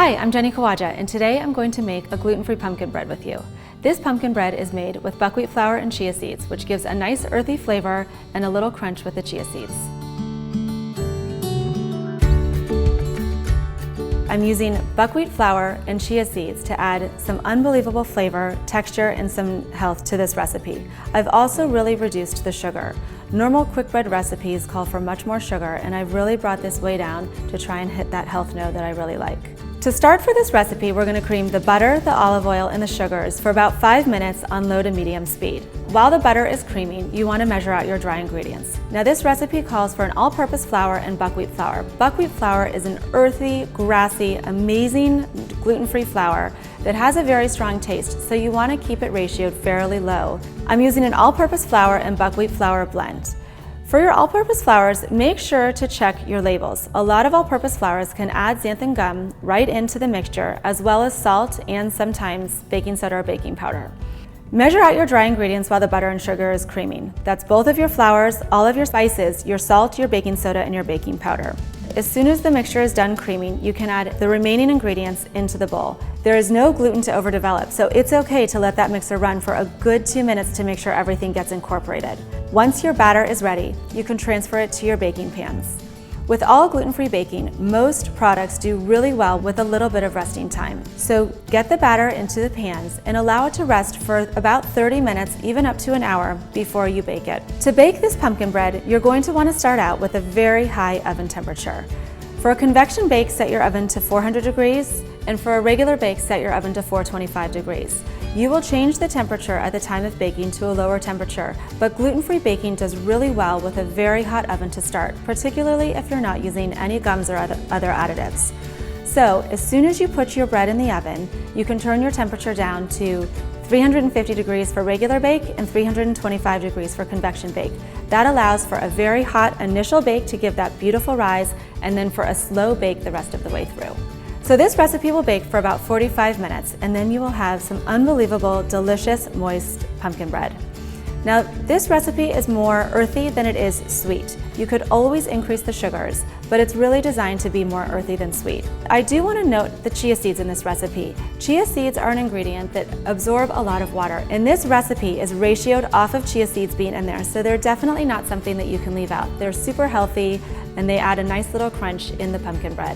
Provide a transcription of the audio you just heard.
Hi, I'm Jenny Kawaja, and today I'm going to make a gluten-free pumpkin bread with you. This pumpkin bread is made with buckwheat flour and chia seeds, which gives a nice earthy flavor and a little crunch with the chia seeds. I'm using buckwheat flour and chia seeds to add some unbelievable flavor, texture, and some health to this recipe. I've also really reduced the sugar. Normal quick bread recipes call for much more sugar, and I've really brought this way down to try and hit that health note that I really like. To start for this recipe, we're going to cream the butter, the olive oil, and the sugars for about 5 minutes on low to medium speed. While the butter is creaming, you want to measure out your dry ingredients. Now this recipe calls for an all-purpose flour and buckwheat flour. Buckwheat flour is an earthy, grassy, amazing gluten-free flour that has a very strong taste, so you want to keep it ratioed fairly low. I'm using an all-purpose flour and buckwheat flour blend. For your all-purpose flours, make sure to check your labels. A lot of all-purpose flours can add xanthan gum right into the mixture, as well as salt and sometimes baking soda or baking powder. Measure out your dry ingredients while the butter and sugar is creaming. That's both of your flours, all of your spices, your salt, your baking soda, and your baking powder. As soon as the mixture is done creaming, you can add the remaining ingredients into the bowl. There is no gluten to overdevelop, so it's okay to let that mixer run for a good 2 minutes to make sure everything gets incorporated. Once your batter is ready, you can transfer it to your baking pans. With all gluten-free baking, most products do really well with a little bit of resting time. So get the batter into the pans and allow it to rest for about 30 minutes, even up to an hour, before you bake it. To bake this pumpkin bread, you're going to want to start out with a very high oven temperature. For a convection bake, set your oven to 400 degrees, and for a regular bake, set your oven to 425 degrees. You will change the temperature at the time of baking to a lower temperature, but gluten-free baking does really well with a very hot oven to start, particularly if you're not using any gums or other additives. So, as soon as you put your bread in the oven, you can turn your temperature down to 350 degrees for regular bake and 325 degrees for convection bake. That allows for a very hot initial bake to give that beautiful rise, and then for a slow bake the rest of the way through. So this recipe will bake for about 45 minutes, and then you will have some unbelievable, delicious, moist pumpkin bread. Now, this recipe is more earthy than it is sweet. You could always increase the sugars, but it's really designed to be more earthy than sweet. I do want to note the chia seeds in this recipe. Chia seeds are an ingredient that absorb a lot of water, and this recipe is ratioed off of chia seeds being in there, so they're definitely not something that you can leave out. They're super healthy, and they add a nice little crunch in the pumpkin bread.